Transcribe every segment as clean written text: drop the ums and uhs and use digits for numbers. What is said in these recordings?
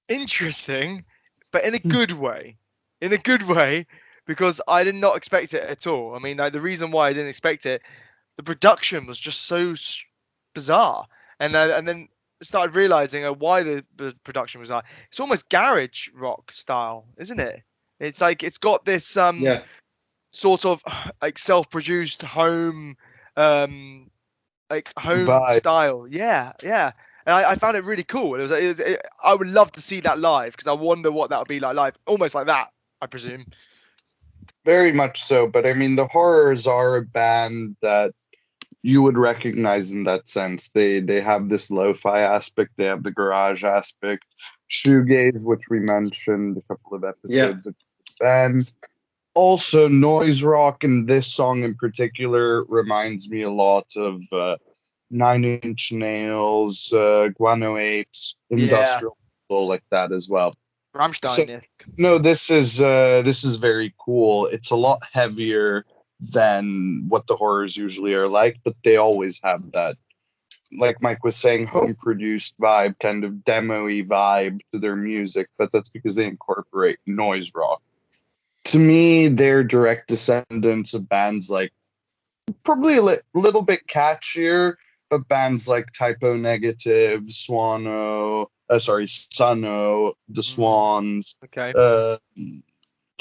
interesting, but in a good way. In a good way, because I did not expect it at all. I mean, like, the reason why I didn't expect it, the production was just so bizarre, and then started realizing why the production was like, it's almost garage rock style, isn't it? It's like it's got this Yeah. sort of like self-produced home like home Vibe. style. Yeah, yeah. And I found it really cool. I would love to see that live because I wonder what that would be like live. Almost like that, I presume. Very much so. But I mean, the Horrors are a band that you would recognize in that sense. They have this lo-fi aspect. They have the garage aspect. Shoegaze, which we mentioned a couple of episodes ago. And also noise rock, and this song in particular reminds me a lot of Nine Inch Nails, Guano Apes, industrial people like that as well. Rammstein. So, no, this is very cool. It's a lot heavier than what the Horrors usually are like, but they always have that, like Mike was saying, home produced vibe, kind of demo-y vibe to their music, but that's because they incorporate noise rock. To me, they're direct descendants of bands like, probably a little bit catchier, but bands like Typo Negative, Sono, The Swans, Okay.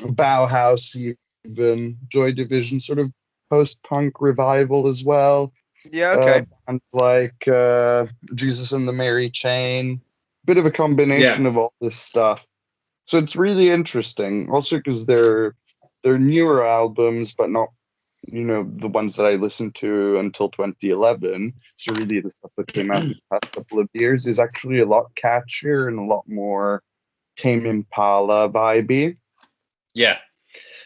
Bauhaus, even Joy Division, sort of post-punk revival as well. Yeah. Okay. Bands like Jesus and the Mary Chain, bit of a combination of all this stuff. So it's really interesting, also because they're newer albums, but not, the ones that I listened to until 2011. So really the stuff that came out in the past couple of years is actually a lot catchier and a lot more Tame Impala vibey. Yeah,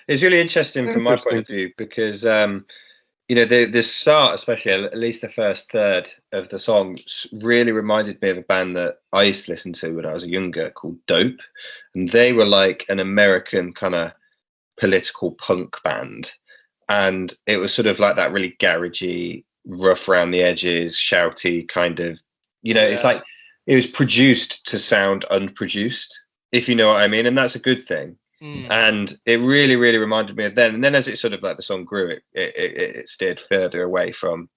it's really interesting from my point of view because the start, especially at least the first third of the song, really reminded me of a band that I used to listen to when I was younger called Dope, and they were like an American kind of political punk band, and it was sort of like that really garagey, rough around the edges, shouty kind of, it's like it was produced to sound unproduced, if you know what I mean, and that's a good thing. And it really, really reminded me of them. And then as it sort of like the song grew, it steered further away from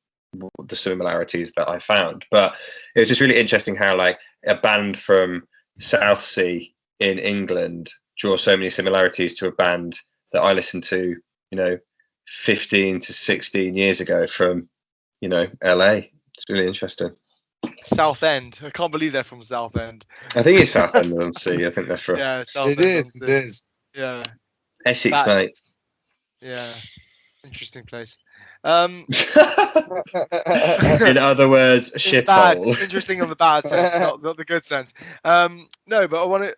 the similarities that I found. But it was just really interesting how like a band from Southsea in England draws so many similarities to a band that I listened to, 15 to 16 years ago from, LA. It's really interesting. Southend. I can't believe they're from Southend. I think it's Southend on Sea. I think they're from. Yeah, Southend. It is. Yeah. Essex, mate. Yeah. Interesting place. In other words, shithole. Interesting in the bad sense, not the good sense. No, but I want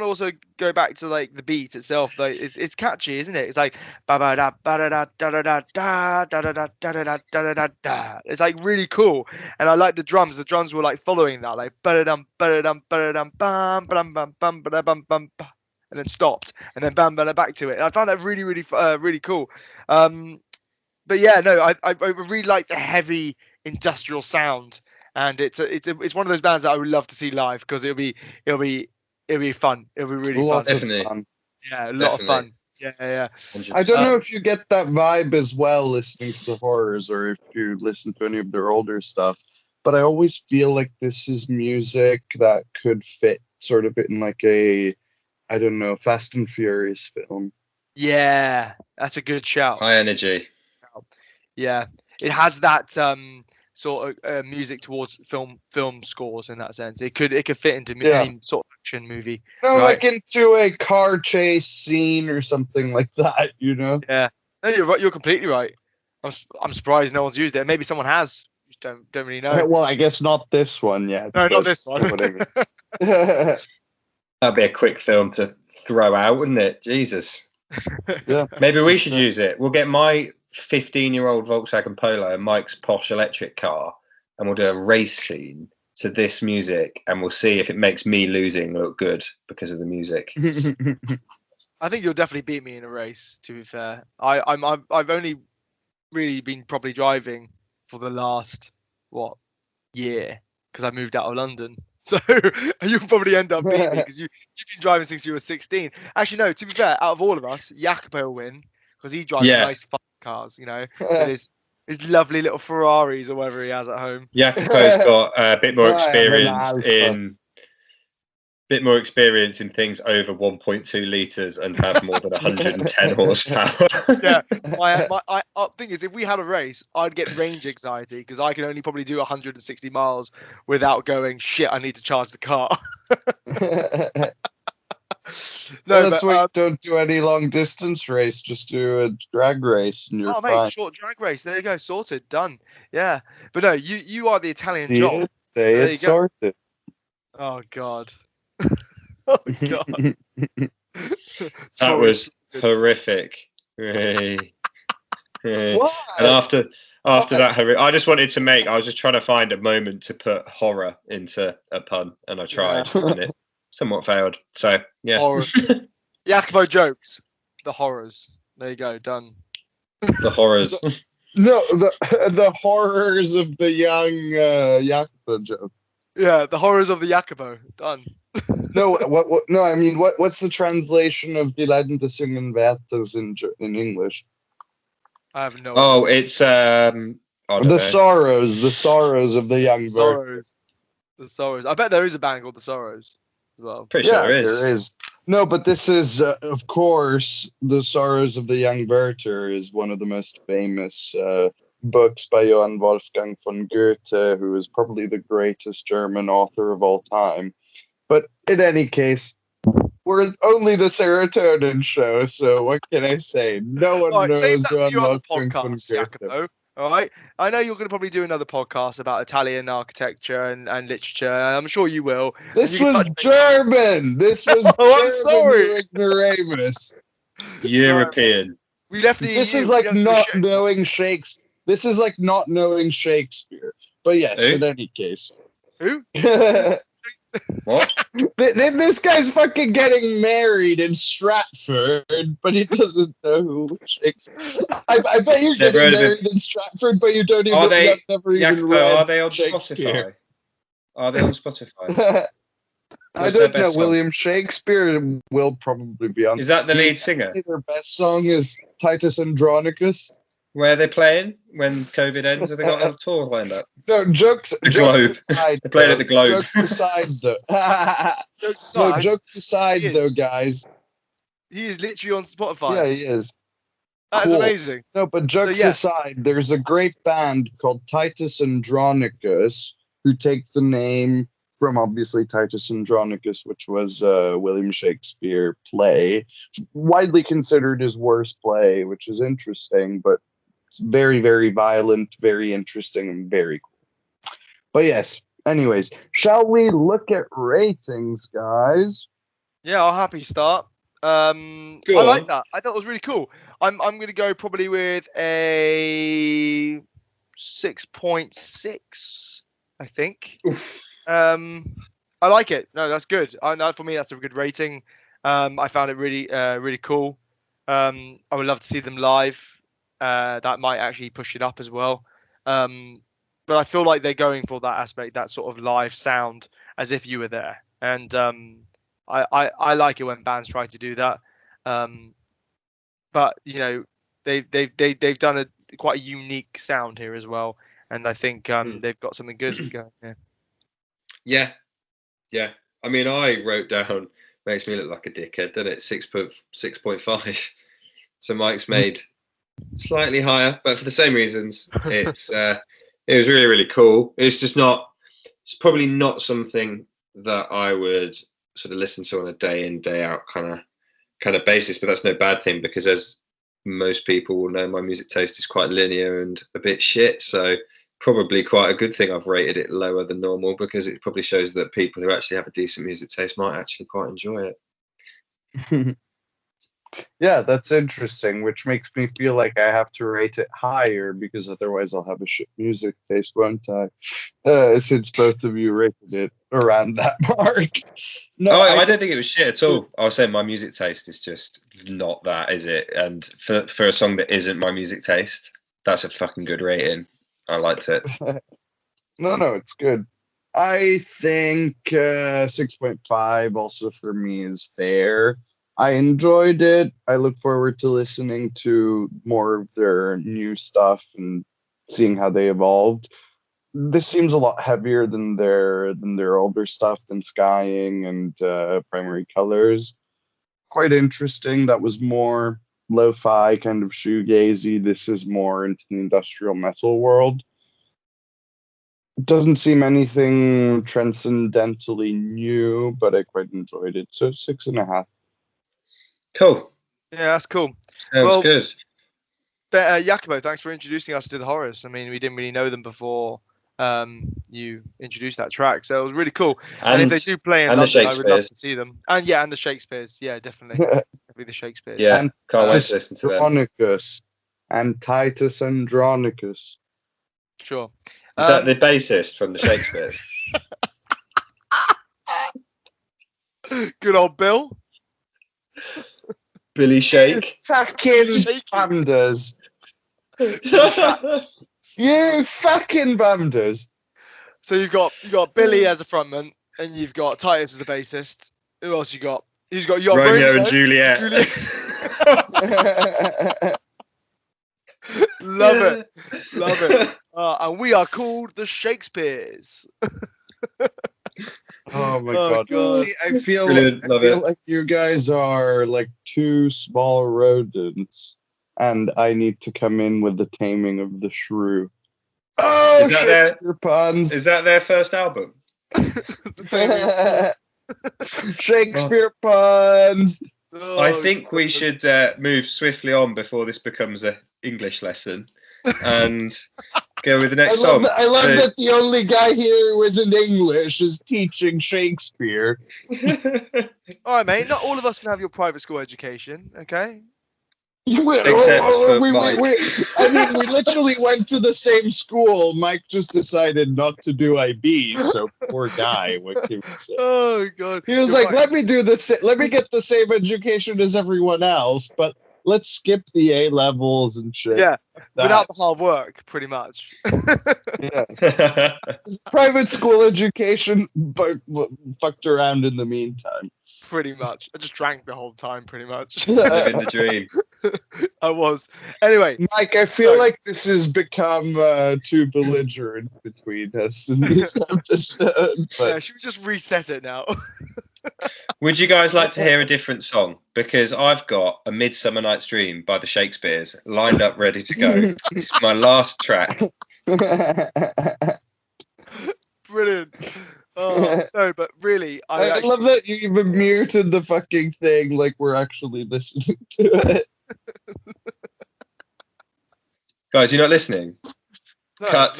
to also go back to like the beat itself. Like it's catchy, isn't it? It's like ba ba da da da da da da da da da da da da da da. It's like really cool, and I like the drums. The drums were like following that, like ba da dum ba da dum ba da dum bam bam bam bam ba da bum bum, and then stopped, and then bam bam back to it. And I found that really really cool. But yeah, no, I really like the heavy industrial sound, and it's one of those bands that I would love to see live because it'll be fun. It'll be really fun. Definitely. Fun. Yeah, a lot of fun. Yeah. 100%. I don't know if you get that vibe as well listening to the Horrors, or if you listen to any of their older stuff, but I always feel like this is music that could fit sort of in like a, I don't know, Fast and Furious film. Yeah, that's a good shout. High energy. Yeah, it has that sort of music towards film scores in that sense. It could fit into any sort of action movie. No, right? Like into a car chase scene or something like that, Yeah, no, you're right. You're completely right. I'm surprised no one's used it. Maybe someone has. Just don't really know. Well, I guess not this one yet. No, not this one. That'd be a quick film to throw out, wouldn't it? Jesus. Yeah. Maybe we should use it. We'll get my 15-year-old Volkswagen Polo and Mike's posh electric car, and we'll do a race scene to this music, and we'll see if it makes me losing look good because of the music. I think you'll definitely beat me in a race. To be fair, I've only really been probably driving for the last year because I moved out of London. So you'll probably end up beating me because you've been driving since you were 16. Actually, no. To be fair, out of all of us, Jacopo will win because he drives nice fast cars. You know, with his lovely little Ferraris or whatever he has at home. Jacopo's got a bit more experience in things over 1.2 litres and have more than 110 horsepower. Yeah, my thing is, if we had a race, I'd get range anxiety because I can only probably do 160 miles without going, shit, I need to charge the car. No, that's why you don't do any long distance race. Just do a drag race and you're fine. Mate, short drag race. There you go, sorted, done. Yeah, but no, you are the Italian job. Say it, sorted. Oh God. Oh God. That was horrific. And after that, I just wanted to I was just trying to find a moment to put horror into a pun, and I tried, and it somewhat failed. So yeah. Horrors. Jacopo jokes. The horrors. There you go, done. The horrors. No, the horrors of the young Jacopo joke. Yeah, the horrors of the Jacopo. Done. No, no, I mean, what's the translation of Die Leiden des jungen Werthers in English? I have no idea. Oh, it's the sorrows of the young Sorrows. The Sorrows. I bet there is a band called The Sorrows as well. Pretty sure there is. No, but this is, of course, The Sorrows of the Young Werther is one of the most famous books by Johann Wolfgang von Goethe, who is probably the greatest German author of all time. But in any case, we're only the Serotonin Show, so what can I say? No one knows Johann Wolfgang von Goethe. All right, I know you're going to probably do another podcast about Italian architecture and literature. I'm sure you will. This was German. This was I'm sorry. Ignoramus. European. We left the. This is like not knowing Shakespeare. This is like not knowing Shakespeare. But yes, in any case. Who? What? This guy's fucking getting married in Stratford, but he doesn't know who Shakespeare. I bet you're getting married in Stratford, but you don't even. Are they? Are they on Spotify? Are they on Spotify? I don't know. William Shakespeare will probably be on. Is that the lead singer? Their best song is Titus Andronicus. Where are they playing when COVID ends? Have they got a tour lined up? No, jokes aside. They're playing at the Globe. Jokes aside, though. Jokes aside, though, guys. He is literally on Spotify. Yeah, he is. That is amazing. No, but jokes aside, there's a great band called Titus Andronicus who take the name from obviously Titus Andronicus, which was a William Shakespeare play, widely considered his worst play, which is interesting, but it's very, very violent, very interesting, and very cool. But yes, anyways, shall we look at ratings, guys? Yeah, I'll happy start. I like that. I thought it was really cool. I'm going to go probably with a 6.6, I think. I like it. No, that's good. For me, that's a good rating. I found it really, really cool. I would love to see them live. That might actually push it up as well. But I feel like they're going for that aspect, that sort of live sound, as if you were there. And I like it when bands try to do that. But you know, they've done quite a unique sound here as well. And I think they've got something good going. Yeah. Yeah. I mean, I wrote down, makes me look like a dickhead, doesn't it? 6.5. So Mike's made slightly higher, but for the same reasons. It was really, really cool. It's probably not something that I would sort of listen to on a day in, day out kind of basis, but that's no bad thing because as most people will know, my music taste is quite linear and a bit shit. So probably quite a good thing I've rated it lower than normal because it probably shows that people who actually have a decent music taste might actually quite enjoy it. Yeah, that's interesting, which makes me feel like I have to rate it higher because otherwise I'll have a shit music taste, won't I? Since both of you rated it around that mark. No, I don't think it was shit at all. I was saying my music taste is just not that, is it? And for a song that isn't my music taste, that's a fucking good rating. I liked it. No, it's good. I think 6.5 also for me is fair. I enjoyed it. I look forward to listening to more of their new stuff and seeing how they evolved. This seems a lot heavier than their older stuff, than Skying and Primary Colors. Quite interesting. That was more lo-fi, kind of shoegazy. This is more into the industrial metal world. Doesn't seem anything transcendentally new, but I quite enjoyed it. So 6.5. Cool. Yeah, that's cool. Sounds good. Jacopo, thanks for introducing us to the Horrors. I mean, we didn't really know them before you introduced that track, so it was really cool. And if they do play in London, I would love to see them. And the Shakespeares. Yeah, definitely. Definitely the Shakespeares. Yeah, and can't wait to listen to them. Andronicus and Titus Andronicus. Sure. Is that the bassist from the Shakespeares? Good old Bill. Billy Shake. Fucking banders. You fucking banders. So you've got Billy as a frontman, and you've got Titus as the bassist. Who else you got? You got Romeo and Juliet. Love it. And we are called the Shakespeares. Oh my god. See, I feel like you guys are like two small rodents, and I need to come in with the Taming of the Shrew. Oh, Shakespeare puns. Is that their first album? Shakespeare puns. I think we should move swiftly on before this becomes an English lesson and go with the next song. I love that the only guy here who isn't English is teaching Shakespeare. All right, mate. Not all of us can have your private school education, okay? Except for Mike. I mean, we literally went to the same school. Mike just decided not to do IB, so poor guy. What can we say? Oh god. He was like, "Let me do this. Let me get the same education as everyone else, but let's skip the A levels and shit." Yeah, without the hard work, pretty much. Yeah. Private school education, but fucked around in the meantime. Pretty much. I just drank the whole time, pretty much. Living the dream. I was. Anyway. Mike, I feel like this has become too belligerent between us in this episode. But... Yeah, should we just reset it now? Would you guys like to hear a different song? Because I've got A Midsummer Night's Dream by the Shakespeares lined up, ready to go. It's my last track. Brilliant. Oh, no, but really, I love that you even muted the fucking thing like we're actually listening to it. Guys, you're not listening? No, Cut.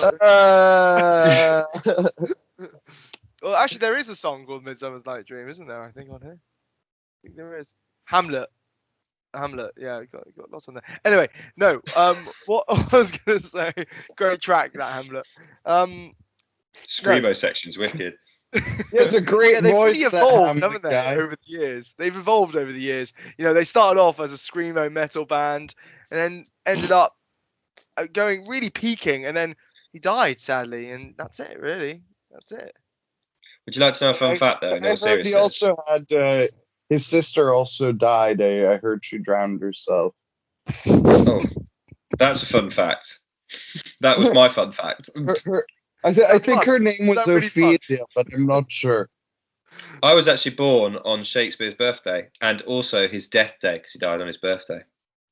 Well, actually, there is a song called Midsummer's Night Dream, isn't there? I think on here. I think there is. Hamlet, yeah, got lots on there. Anyway, no. What I was gonna say, great track, that Hamlet. Screamo section's wicked. Yeah, it's a great they've voice. Really evolved, haven't they, guy. over the years? They've evolved over the years. You know, they started off as a screamo metal band, and then ended up going really peaking, and then he died sadly, and that's it, really. That's it. Would you like to know a fun fact, though? No, seriously. He also had his sister also died. I heard she drowned herself. Oh, that's a fun fact. That was my fun fact. I think her name was Ophelia, really, but I'm not sure. I was actually born on Shakespeare's birthday and also his death day because he died on his birthday.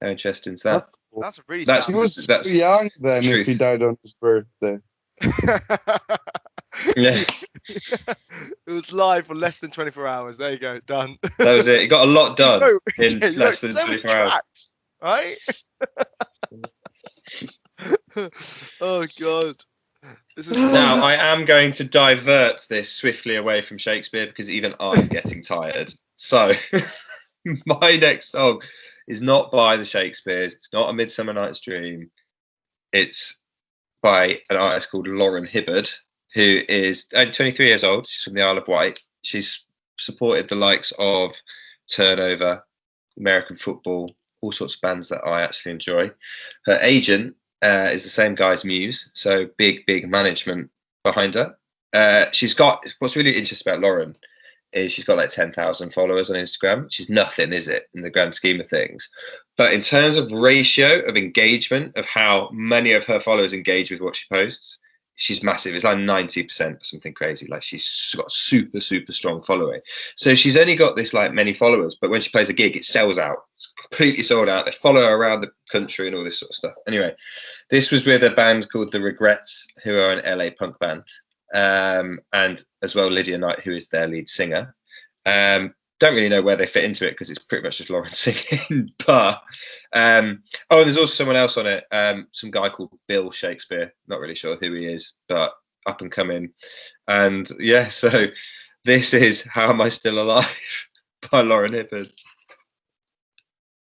How interesting is that? That's a really he was so young then truth. If he died on his birthday. Yeah. It was live for less than 24 hours. There you go, done. That was it. He got a lot done in less than so 24 hours. Right? Oh god. This is now I am going to divert this swiftly away from Shakespeare because even I'm getting tired. So my next song is not by the Shakespeares. It's not A Midsummer Night's Dream. It's by an artist called Lauran Hibberd, who is 23 years old. She's from the Isle of Wight. She's supported the likes of Turnover, American football, all sorts of bands that I actually enjoy. Her agent is the same guy as Muse, so big management behind her. she's got, what's really interesting about Lauran is she's got like 10,000 followers on Instagram, which is nothing, is it, in the grand scheme of things? But in terms of ratio of engagement, of how many of her followers engage with what she posts, she's massive. It's like 90% or something crazy. Like she's got super, super strong following. So she's only got this like many followers, but when she plays a gig, it sells out. It's completely sold out. They follow her around the country and all this sort of stuff. Anyway, this was with a band called The Regrettes, who are an LA punk band. And as well Lydia Night, who is their lead singer. Don't really know where they fit into it because it's pretty much just Lauran singing. But there's also someone else on it, some guy called Bill Shakespeare. Not really sure who he is, but up and coming. And yeah, so this is How Am I Still Alive by Lauran Hibberd.